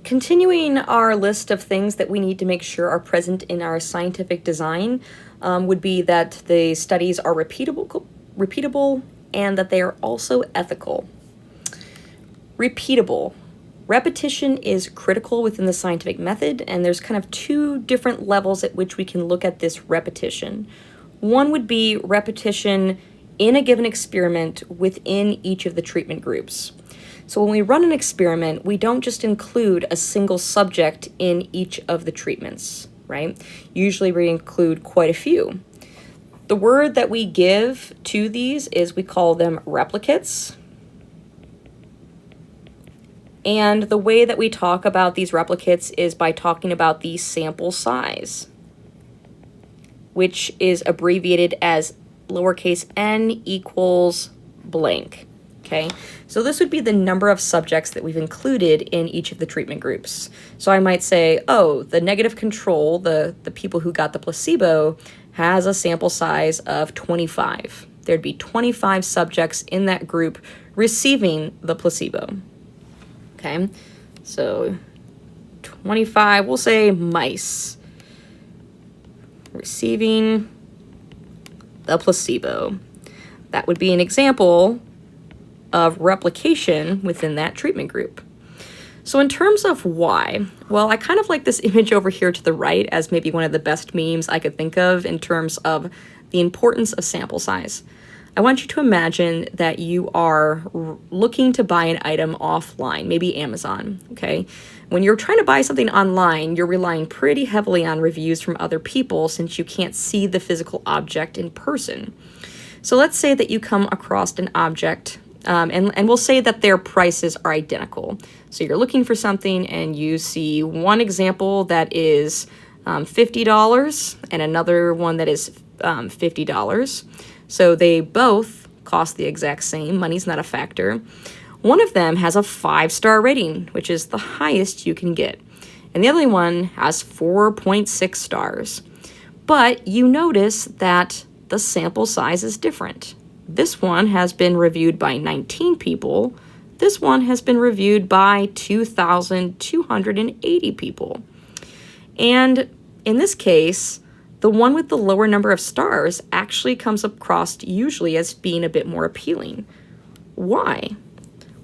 Continuing our list of things that we need to make sure are present in our scientific design would be that the studies are repeatable and that they are also ethical. Repeatable. Repetition is critical within the scientific method, and there's kind of two different levels at which we can look at this repetition. One would be repetition in a given experiment within each of the treatment groups. So when we run an experiment, we don't just include a single subject in each of the treatments, right? Usually we include quite a few. The word that we give to these is we call them replicates. And the way that we talk about these replicates is by talking about the sample size, which is abbreviated as lowercase n equals blank. Okay, so this would be the number of subjects that we've included in each of the treatment groups. So I might say, oh, the negative control, the people who got the placebo, has a sample size of 25. There'd be 25 subjects in that group receiving the placebo. Okay, so 25, we'll say mice receiving the placebo. That would be an example of replication within that treatment group. So in terms of why, well, I kind of like this image over here to the right as maybe one of the best memes I could think of in terms of the importance of sample size. I want you to imagine that you are looking to buy an item offline, maybe Amazon, okay? When you're trying to buy something online, you're relying pretty heavily on reviews from other people since you can't see the physical object in person. So let's say that you come across an object and we'll say that their prices are identical. So you're looking for something and you see one example that is $50 and another one that is $50. So they both cost the exact same. Money's not a factor. One of them has a 5-star rating, which is the highest you can get. And the other one has 4.6 stars. But you notice that the sample size is different. This one has been reviewed by 19 people. This one has been reviewed by 2,280 people. And in this case, the one with the lower number of stars actually comes across usually as being a bit more appealing. Why?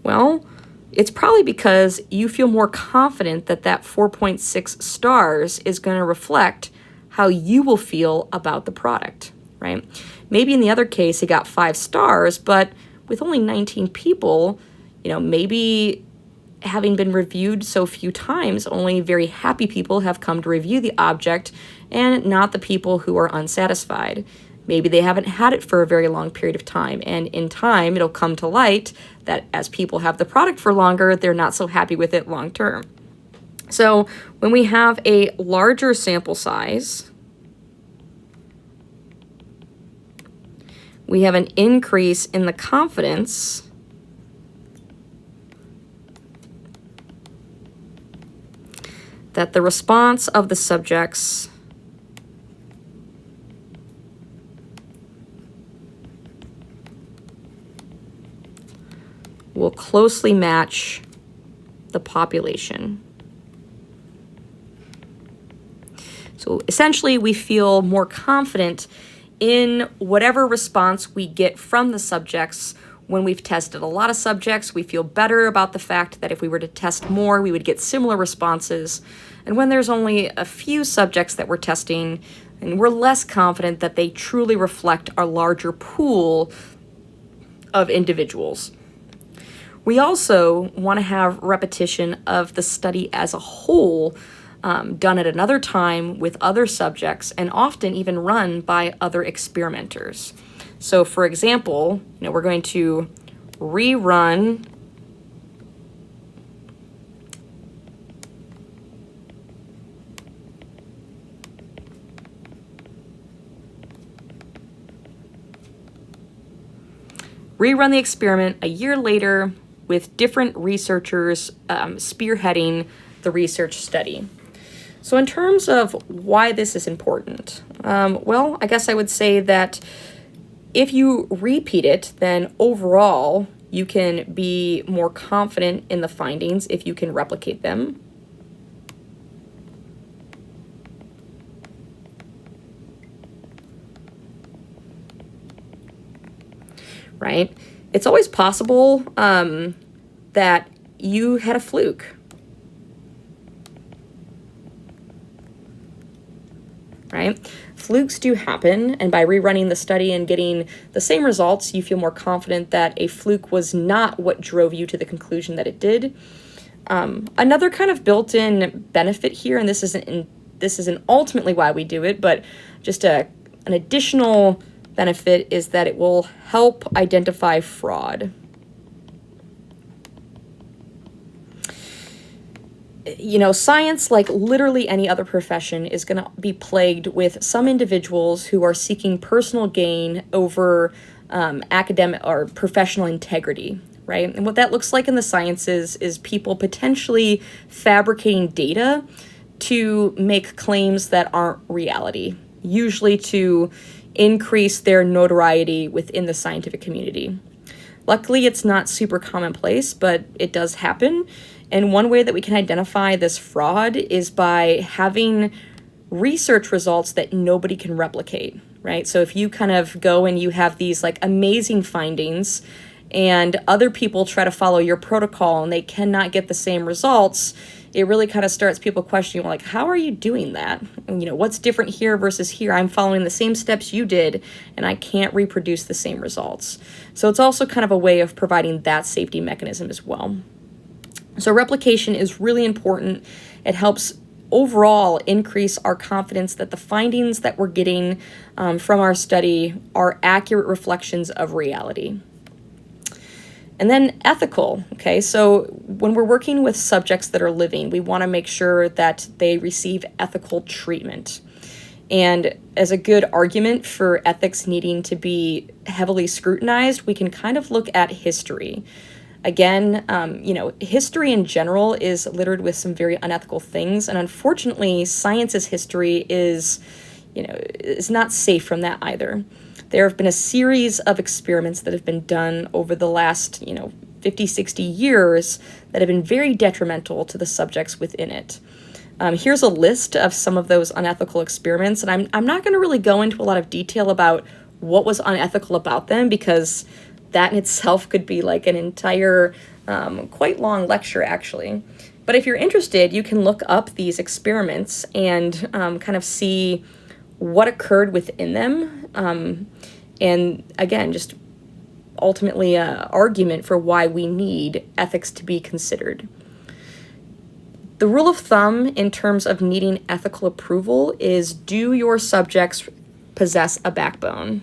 Well, it's probably because you feel more confident that that 4.6 stars is going to reflect how you will feel about the product, right? Maybe in the other case, it got 5 stars, but with only 19 people, maybe having been reviewed so few times, only very happy people have come to review the object and not the people who are unsatisfied. Maybe they haven't had it for a very long period of time, and in time, it'll come to light that as people have the product for longer, they're not so happy with it long term. So when we have a larger sample size, we have an increase in the confidence that the response of the subjects will closely match the population. So essentially, we feel more confident in whatever response we get from the subjects. When we've tested a lot of subjects, we feel better about the fact that if we were to test more, we would get similar responses. And when there's only a few subjects that we're testing, and we're less confident that they truly reflect our larger pool of individuals. We also want to have repetition of the study as a whole, done at another time with other subjects, and often even run by other experimenters. So for example, we're going to rerun the experiment a year later with different researchers spearheading the research study. So in terms of why this is important, well, I guess I would say that if you repeat it, then overall you can be more confident in the findings if you can replicate them. right? It's always possible that you had a fluke, right? Flukes do happen, and by rerunning the study and getting the same results, you feel more confident that a fluke was not what drove you to the conclusion that it did. Another kind of built-in benefit here, and this isn't ultimately why we do it, but just an additional benefit is that it will help identify fraud. You know, science, like literally any other profession, is going to be plagued with some individuals who are seeking personal gain over academic or professional integrity, right? And what that looks like in the sciences is people potentially fabricating data to make claims that aren't reality, usually to increase their notoriety within the scientific community. Luckily, it's not super commonplace, but it does happen. And one way that we can identify this fraud is by having research results that nobody can replicate, right? So if you kind of go and you have these like amazing findings and other people try to follow your protocol and they cannot get the same results, it really kind of starts people questioning, like, how are you doing that? And, you know, what's different here versus here? I'm following the same steps you did and I can't reproduce the same results. So it's also kind of a way of providing that safety mechanism as well. So replication is really important. It helps overall increase our confidence that the findings that we're getting from our study are accurate reflections of reality. And then ethical, okay? So when we're working with subjects that are living, we want to make sure that they receive ethical treatment. And as a good argument for ethics needing to be heavily scrutinized, we can kind of look at history. Again, you know, history in general is littered with some very unethical things, and unfortunately, science's history is not safe from that either. There have been a series of experiments that have been done over the last, 50, 60 years that have been very detrimental to the subjects within it. Here's a list of some of those unethical experiments, and I'm not going to really go into a lot of detail about what was unethical about them, because that in itself could be like an entire, quite long lecture, actually. But if you're interested, you can look up these experiments and kind of see what occurred within them. And again, just ultimately an argument for why we need ethics to be considered. The rule of thumb in terms of needing ethical approval is, do your subjects possess a backbone?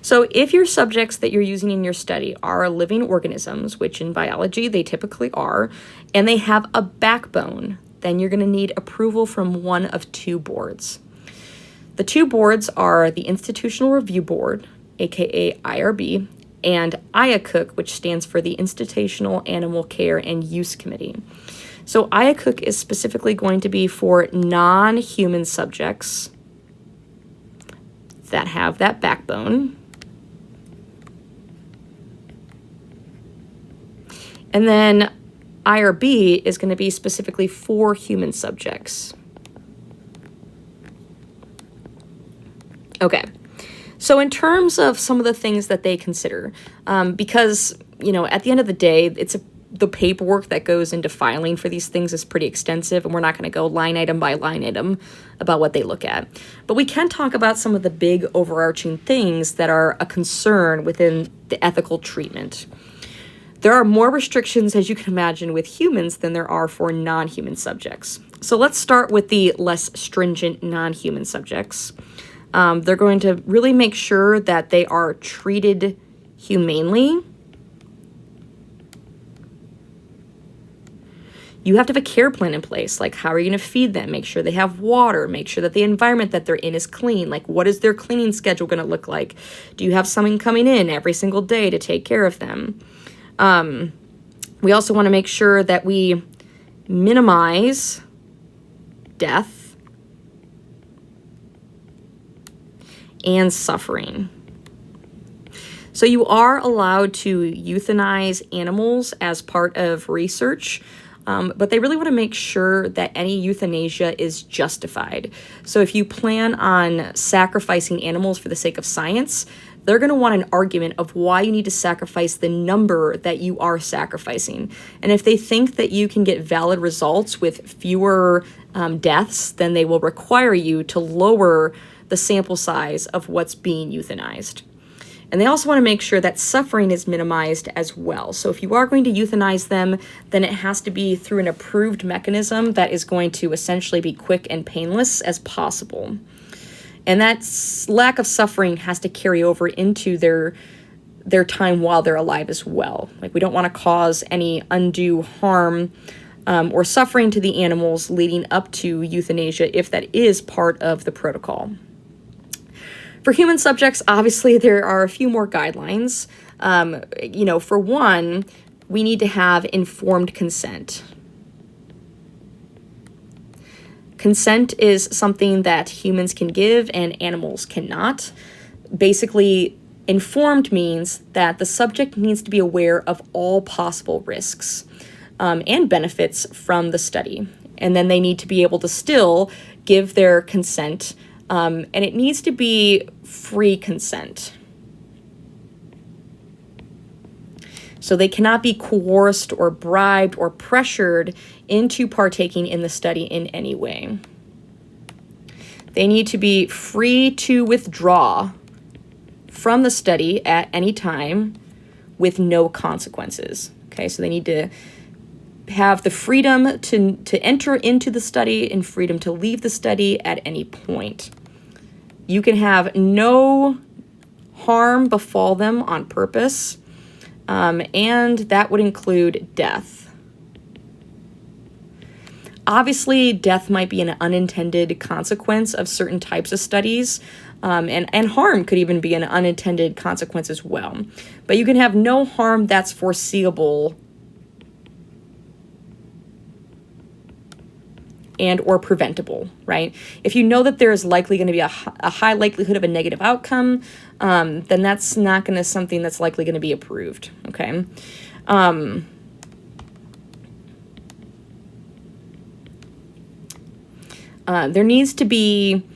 So if your subjects that you're using in your study are living organisms, which in biology they typically are, and they have a backbone, then you're going to need approval from one of two boards. The two boards are the Institutional Review Board, aka IRB, and IACUC, which stands for the Institutional Animal Care and Use Committee. So IACUC is specifically going to be for non-human subjects that have that backbone. And then IRB is going to be specifically for human subjects. Okay, so in terms of some of the things that they consider, because, at the end of the day, the paperwork that goes into filing for these things is pretty extensive, and we're not going to go line item by line item about what they look at. But we can talk about some of the big overarching things that are a concern within the ethical treatment. There are more restrictions, as you can imagine, with humans than there are for non-human subjects. So let's start with the less stringent non-human subjects. They're going to really make sure that they are treated humanely. You have to have a care plan in place. Like, how are you going to feed them? Make sure they have water. Make sure that the environment that they're in is clean. Like, what is their cleaning schedule going to look like? Do you have someone coming in every single day to take care of them? We also want to make sure that we minimize death and suffering. So you are allowed to euthanize animals as part of research, but they really want to make sure that any euthanasia is justified. So if you plan on sacrificing animals for the sake of science, they're going to want an argument of why you need to sacrifice the number that you are sacrificing. And if they think that you can get valid results with fewer deaths, then they will require you to lower the sample size of what's being euthanized. And they also want to make sure that suffering is minimized as well. So if you are going to euthanize them, then it has to be through an approved mechanism that is going to essentially be quick and painless as possible. And that lack of suffering has to carry over into their time while they're alive as well. Like, we don't want to cause any undue harm or suffering to the animals leading up to euthanasia if that is part of the protocol. For human subjects, obviously, there are a few more guidelines. For one, we need to have informed consent. Consent is something that humans can give and animals cannot. Basically, informed means that the subject needs to be aware of all possible risks and benefits from the study. And then they need to be able to still give their consent, and it needs to be free consent. So they cannot be coerced or bribed or pressured into partaking in the study in any way. They need to be free to withdraw from the study at any time with no consequences. Okay, so they need to have the freedom to enter into the study and freedom to leave the study at any point. You can have no harm befall them on purpose, and that would include death. Obviously, death might be an unintended consequence of certain types of studies, and harm could even be an unintended consequence as well. But you can have no harm that's foreseeable and or preventable, right? If you know that there is likely going to be a high likelihood of a negative outcome, then that's not going to something that's likely going to be approved, okay? There needs to be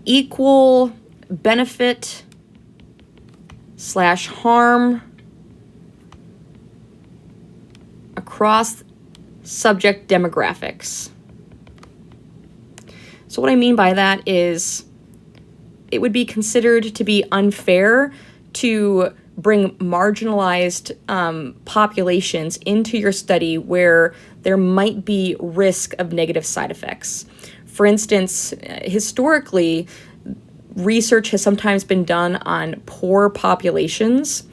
equal benefit / harm across subject demographics. So what I mean by that is it would be considered to be unfair to bring marginalized populations into your study where there might be risk of negative side effects. For instance, historically, research has sometimes been done on poor populations.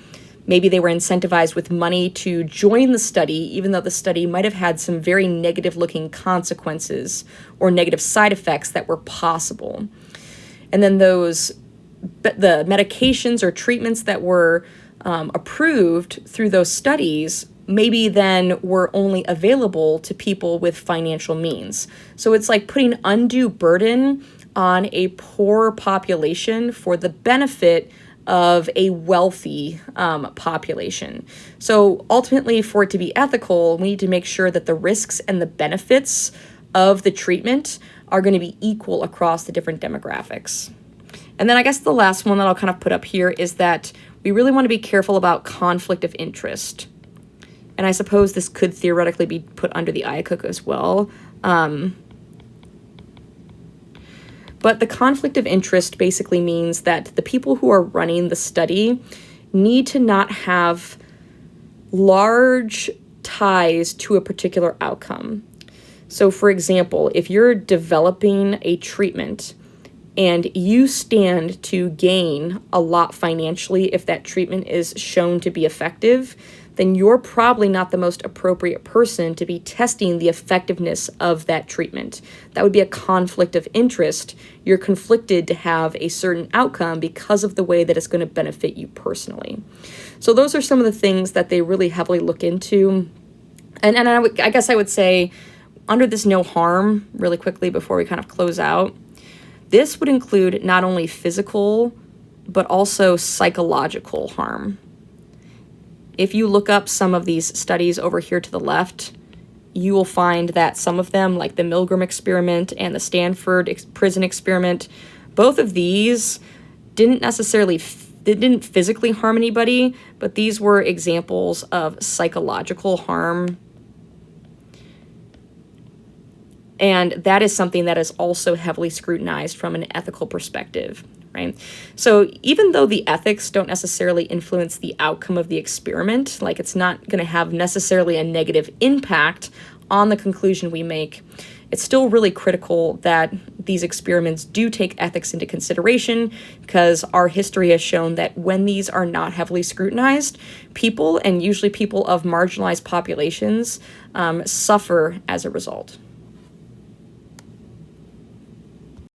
Maybe they were incentivized with money to join the study, even though the study might have had some very negative-looking consequences or negative side effects that were possible. And then the medications or treatments that were approved through those studies maybe then were only available to people with financial means. So it's like putting undue burden on a poor population for the benefit of a wealthy population. So ultimately, for it to be ethical, we need to make sure that the risks and the benefits of the treatment are going to be equal across the different demographics. And then I guess the last one that I'll kind of put up here is that we really want to be careful about conflict of interest. And I suppose this could theoretically be put under the IACUC as well. But the conflict of interest basically means that the people who are running the study need to not have large ties to a particular outcome. So for example, if you're developing a treatment and you stand to gain a lot financially if that treatment is shown to be effective, then you're probably not the most appropriate person to be testing the effectiveness of that treatment. That would be a conflict of interest. You're conflicted to have a certain outcome because of the way that it's going to benefit you personally. So those are some of the things that they really heavily look into. And I guess I would say, under this no harm, really quickly before we kind of close out, this would include not only physical, but also psychological harm. If you look up some of these studies over here to the left, you will find that some of them, like the Milgram experiment and the Stanford prison experiment, both of these didn't physically harm anybody, but these were examples of psychological harm. And that is something that is also heavily scrutinized from an ethical perspective, right? So even though the ethics don't necessarily influence the outcome of the experiment, like it's not going to have necessarily a negative impact on the conclusion we make, it's still really critical that these experiments do take ethics into consideration, because our history has shown that when these are not heavily scrutinized, people, and usually people of marginalized populations, suffer as a result.